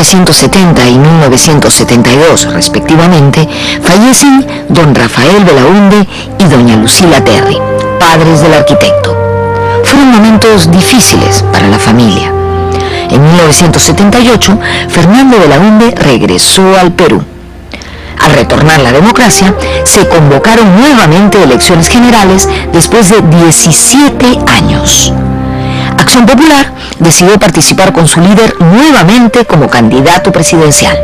1970 y 1972, respectivamente, fallecen don Rafael Belaunde y doña Lucila Terry, padres del arquitecto. Fueron momentos difíciles para la familia. En 1978, Fernando Belaunde regresó al Perú. Al retornar la democracia, se convocaron nuevamente elecciones generales después de 17 años. Acción Popular decidió participar con su líder nuevamente como candidato presidencial.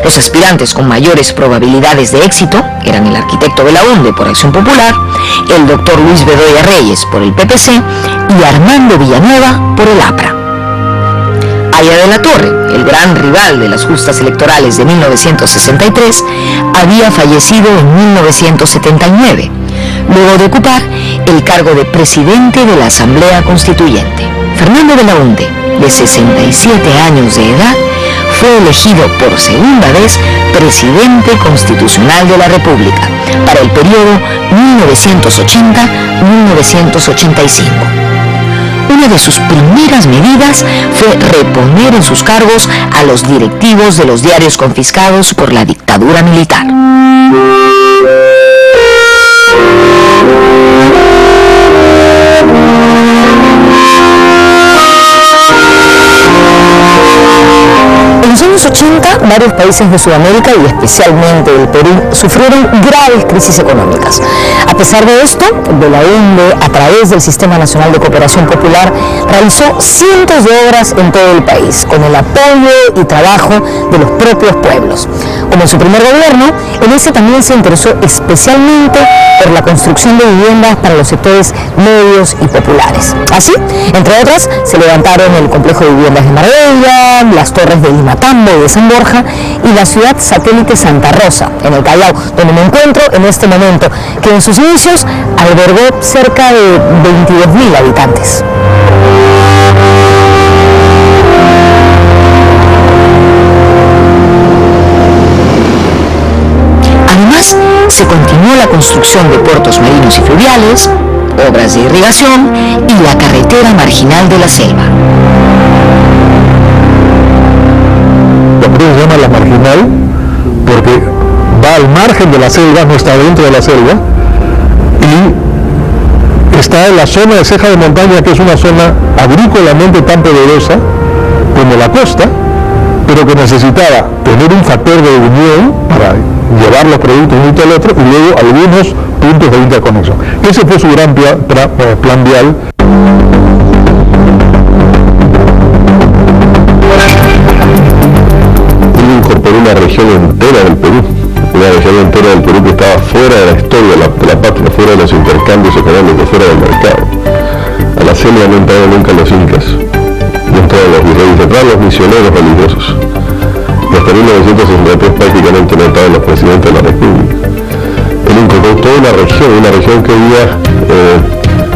Los aspirantes con mayores probabilidades de éxito eran el arquitecto Belaunde por Acción Popular, el doctor Luis Bedoya Reyes por el PPC y Armando Villanueva por el APRA. Aya de la Torre, el gran rival de las justas electorales de 1963, había fallecido en 1979, luego de ocupar el cargo de presidente de la Asamblea Constituyente. Fernando Belaunde, de 67 años de edad, fue elegido por segunda vez presidente constitucional de la República para el periodo 1980-1985. Una de sus primeras medidas fue reponer en sus cargos a los directivos de los diarios confiscados por la dictadura militar. En los años 80, varios países de Sudamérica y especialmente el Perú sufrieron graves crisis económicas. A pesar de esto, Belaunde, a través del Sistema Nacional de Cooperación Popular, realizó cientos de obras en todo el país, con el apoyo y trabajo de los propios pueblos. Como en su primer gobierno, en ese también se interesó especialmente por la construcción de viviendas para los sectores medios y populares. Así, entre otras, se levantaron el complejo de viviendas de Marbella, las torres de Limatambo y de San Borja y la ciudad satélite Santa Rosa, en el Callao, donde me encuentro en este momento, que en sus inicios albergó cerca de 22.000 habitantes. Además, se continuó la construcción de puertos marinos y fluviales, obras de irrigación y la carretera marginal de la selva. Se llama la marginal porque va al margen de la selva, no está dentro de la selva, y está en la zona de ceja de montaña, que es una zona agrícolamente tan poderosa como la costa, pero que necesitaba tener un factor de unión para llevar los productos de un sitio al otro y luego algunos puntos de interconexión. Ese fue su gran plan vial. Incorporó una región entera del Perú, que estaba fuera de la historia de la patria, fuera de los intercambios económicos, fuera del mercado. A la selva no entraron nunca los incas, no entraron los virreyes, entraron los misioneros religiosos. Hasta 1963 prácticamente no entraron los presidentes de la República. Él incorporó toda una región que hoy día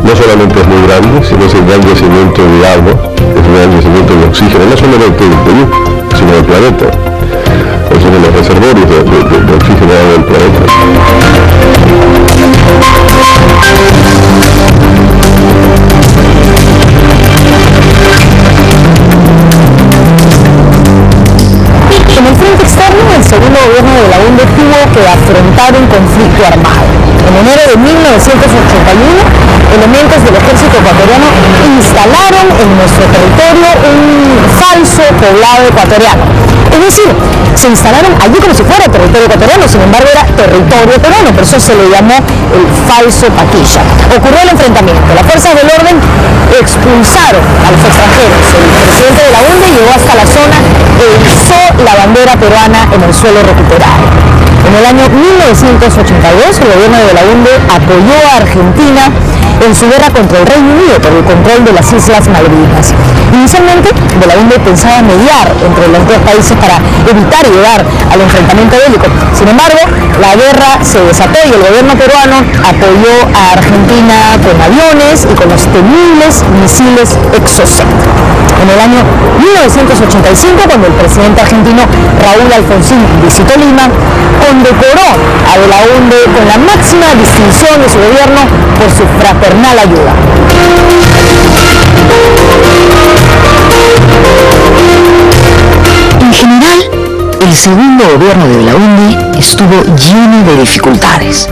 no solamente es muy grande, sino es un gran yacimiento de agua, es un gran yacimiento de oxígeno, no solamente del Perú, sino del planeta. Es uno de los reservorios de oxígeno del planeta. En el frente externo, el segundo gobierno de Belaunde tuvo que afrontar un conflicto armado. En enero de 1981, elementos del ejército ecuatoriano instalaron en nuestro territorio un falso poblado ecuatoriano. Es decir, se instalaron allí como si fuera territorio ecuatoriano, sin embargo era territorio peruano, por eso se le llamó el falso Paquilla. Ocurrió el enfrentamiento, las fuerzas del orden expulsaron a los extranjeros. El presidente Belaunde llegó hasta la zona e izó la bandera peruana en el suelo recuperado. En el año 1982, el gobierno de Belaunde apoyó a Argentina en su guerra contra el Reino Unido por el control de las Islas Malvinas. Inicialmente, Belaunde pensaba mediar entre los dos países para evitar llegar al enfrentamiento bélico. Sin embargo, la guerra se desató y el gobierno peruano apoyó a Argentina con aviones y con los temibles misiles Exocet. En el año 1985, cuando el presidente argentino Raúl Alfonsín visitó Lima, condecoró a Belaunde con la máxima distinción de su gobierno por su fraternal ayuda. En general, El segundo gobierno de Belaúnde estuvo lleno de dificultades.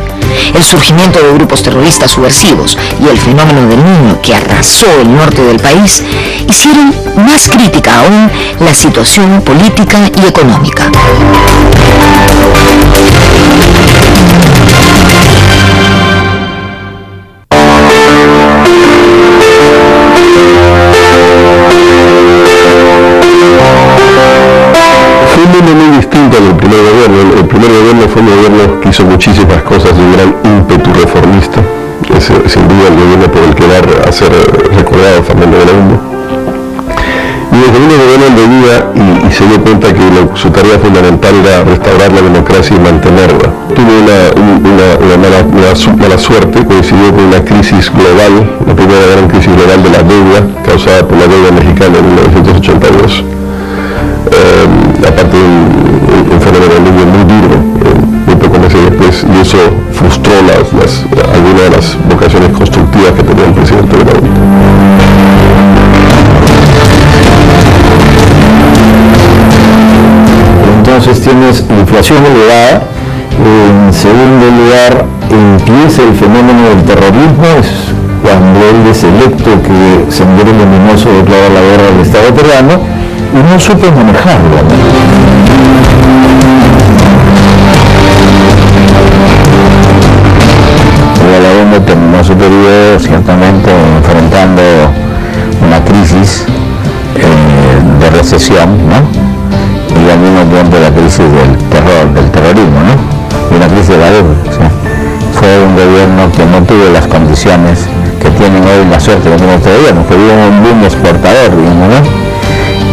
El surgimiento de grupos terroristas subversivos y el fenómeno del Niño que arrasó el norte del país hicieron más crítica aún la situación política y económica. Fue un mundo muy distinto al primer gobierno. El primer gobierno fue un gobierno que hizo muchísimas cosas de un gran ímpetu reformista. Es sin duda el gobierno por el que va a ser recordado Fernando Belaúnde. Y el segundo gobierno venía y se dio cuenta que su tarea fundamental era restaurar la democracia y mantenerla. Tuvo una mala suerte, coincidió con una crisis global, la primera gran crisis global de la deuda, causada por la deuda mexicana en 1982. Aparte de un fenómeno del Niño muy duro, muy pocos meses después, y eso frustró algunas de las vocaciones constructivas que tenía el presidente Belaúnde. Entonces tienes inflación elevada. En segundo lugar, empieza el fenómeno del terrorismo. Es cuando él es electo que Sendero Luminoso declara la guerra al Estado peruano y no supo manejarlo. Belaúnde terminó su periodo ciertamente enfrentando una crisis de recesión, ¿no? Y al mismo tiempo la crisis del terrorismo, ¿no? Y una crisis de la deuda. ¿Sí? Fue un gobierno que no tuvo las condiciones que tienen hoy, la suerte que tiene este gobierno, que vive un boom exportador, digamos, ¿no?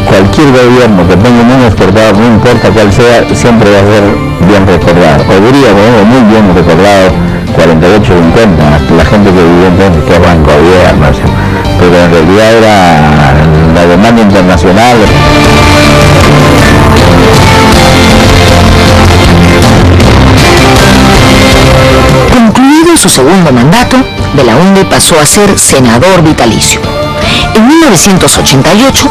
Cualquier gobierno que tenga un boom exportador, no importa cuál sea, siempre va a ser bien recordado. Hoy día, muy bien recordado, 48-50, la gente que vivió entonces, que era en gobierno, ¿sí? Pero en realidad era la demanda internacional. Concluido su segundo mandato, Belaúnde pasó a ser senador vitalicio. En 1988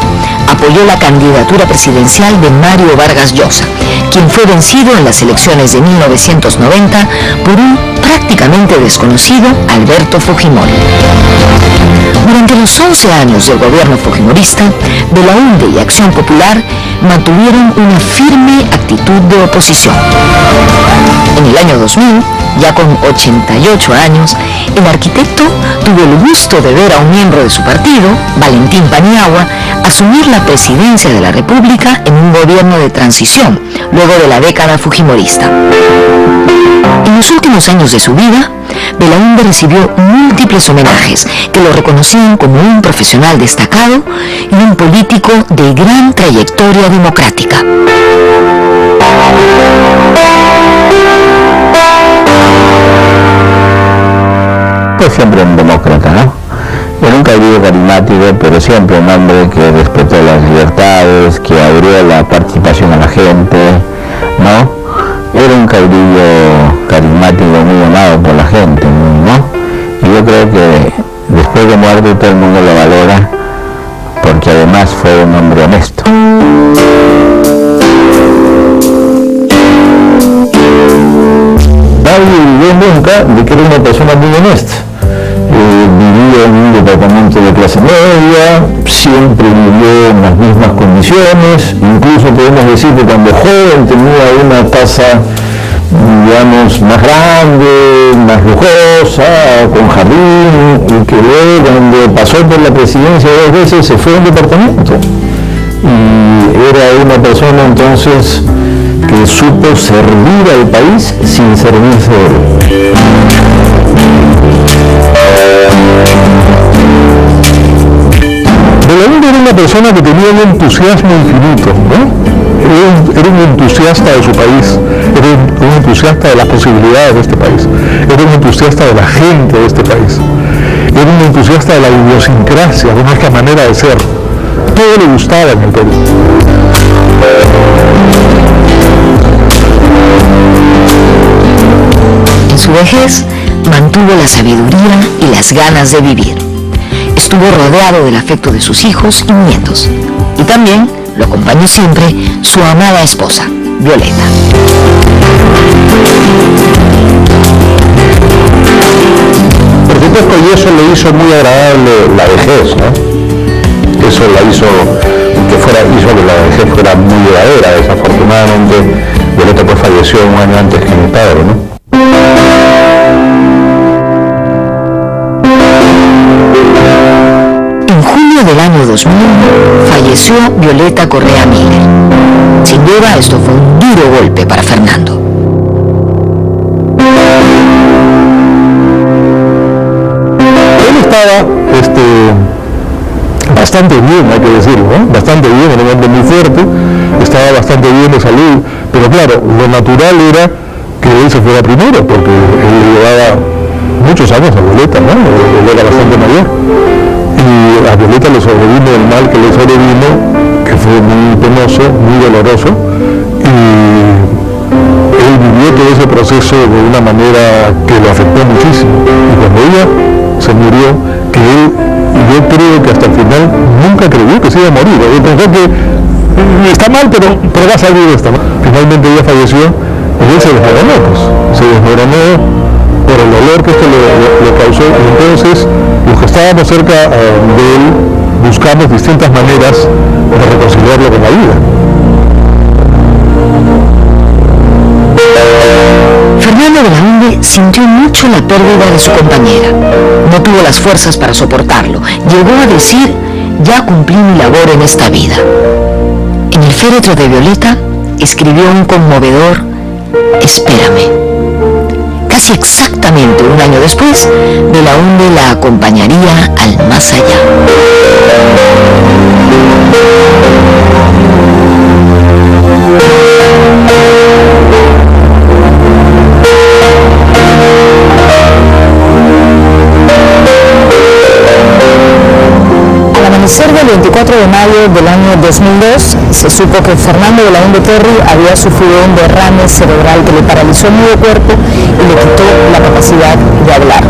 apoyó la candidatura presidencial de Mario Vargas Llosa, quien fue vencido en las elecciones de 1990 por un prácticamente desconocido Alberto Fujimori. Durante los 11 años del gobierno fujimorista, Belaúnde y Acción Popular mantuvieron una firme actitud de oposición. En el año 2000, ya con 88 años, el arquitecto tuvo el gusto de ver a un miembro de su partido, Valentín Paniagua, asumir la presidencia de la República en un gobierno de transición, luego de la década fujimorista. En los últimos años de su vida, Belaúnde recibió múltiples homenajes que lo reconocían como un profesional destacado y un político de gran trayectoria democrática. Fue siempre un demócrata, ¿no? Era un caudillo carismático, pero siempre un hombre que respetó las libertades, que abrió la participación a la gente, ¿no? Era un caudillo carismático muy amado por la gente, ¿no? Y yo creo que después de muerto todo el mundo lo valora, porque además fue un hombre honesto. Nadie vivió nunca de que era una persona muy honesta. Vivía en un departamento de clase media, siempre vivió en las mismas condiciones, incluso podemos decir que cuando joven tenía una casa, digamos, más grande, más lujosa, con jardín, y que luego cuando pasó por la presidencia 2 veces se fue a un departamento. Y era una persona entonces que supo servir al país sin servirse de él. Belaúnde era una persona que tenía un entusiasmo infinito, ¿no? Era un entusiasta de su país, era un entusiasta de las posibilidades de este país, era un entusiasta de la gente de este país, era un entusiasta de la idiosincrasia, de nuestra manera de ser. Todo le gustaba en el Perú. En su vejez, mantuvo la sabiduría y las ganas de vivir. Estuvo rodeado del afecto de sus hijos y nietos. Y también lo acompañó siempre su amada esposa, Violeta. Por supuesto, y eso le hizo muy agradable la vejez, ¿no? Eso la hizo que la vejez fuera muy llevadera. Desafortunadamente, Violeta pues falleció un año antes que mi padre, ¿no? En junio del año 2001 falleció Violeta Correa Miller. Sin duda, esto fue un duro golpe para Fernando. Él estaba bastante bien, hay que decirlo, ¿no? Bastante bien, era un hombre muy fuerte, estaba bastante bien de salud, pero claro, lo natural era que él se fuera primero, porque él llevaba muchos años a Violeta, ¿no? Él era bastante mayor, y a Violeta le sobrevino el mal que le sobrevino, que fue muy penoso, muy doloroso, y él vivió todo ese proceso de una manera que lo afectó muchísimo, y cuando ella se murió, que él, yo creo que hasta el final nunca creyó que se iba a morir. Él pensó que está mal, pero va a salir de esta. Finalmente ella falleció y él se desmoronó, pues. Se desmoronó por el dolor que esto le causó. Y entonces, los que estábamos cerca de él, buscamos distintas maneras de reconciliarlo con la vida. Fernando Belaúnde sintió mucho la pérdida de su compañera. No tuvo las fuerzas para soportarlo. Llegó a decir: ya cumplí mi labor en esta vida. En el féretro de Violeta escribió un conmovedor: espérame. Casi exactamente un año después, Belaúnde la acompañaría al más allá. Al amanecer del 24 de mayo del año 2002, se supo que Fernando Belaúnde Terry había sufrido un derrame cerebral que le paralizó medio cuerpo y le quitó la capacidad de hablar.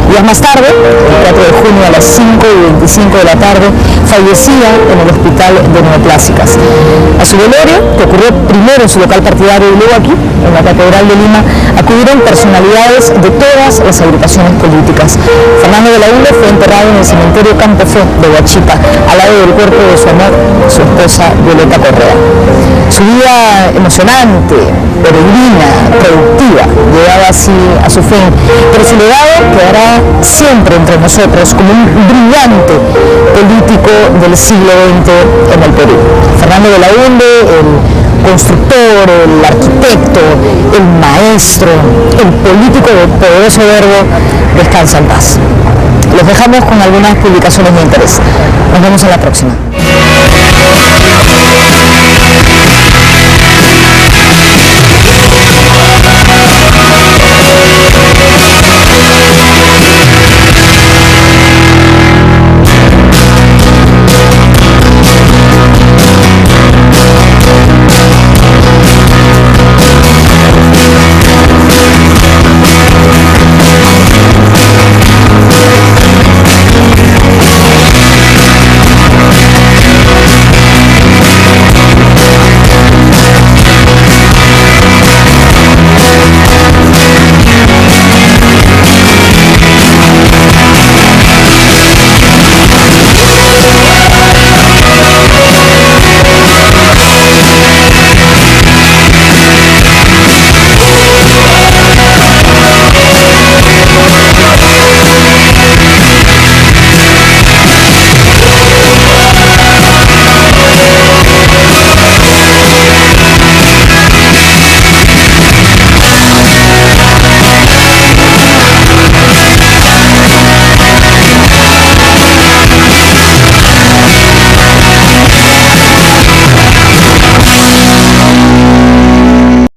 Días más tarde, el 4 de junio a las 5:25 de la tarde, fallecía en el hospital de Neoplásicas. A su velorio, que ocurrió primero en su local partidario y luego aquí, en la Catedral de Lima, acudieron personalidades de todas las agrupaciones políticas. Fernando Belaúnde fue enterrado en el cementerio Campo Fe de Huachipa, al lado del cuerpo de su amor, su esposa Violeta Correa. Su vida emocionante, peregrina, productiva, llegaba así a su fin, pero su legado quedará siempre entre nosotros como un brillante político del siglo XX en el Perú. Fernando Belaúnde, el constructor, el arquitecto, el maestro, el político de poderoso verbo, descansa en paz. Los dejamos con algunas publicaciones de interés. Nos vemos en la próxima.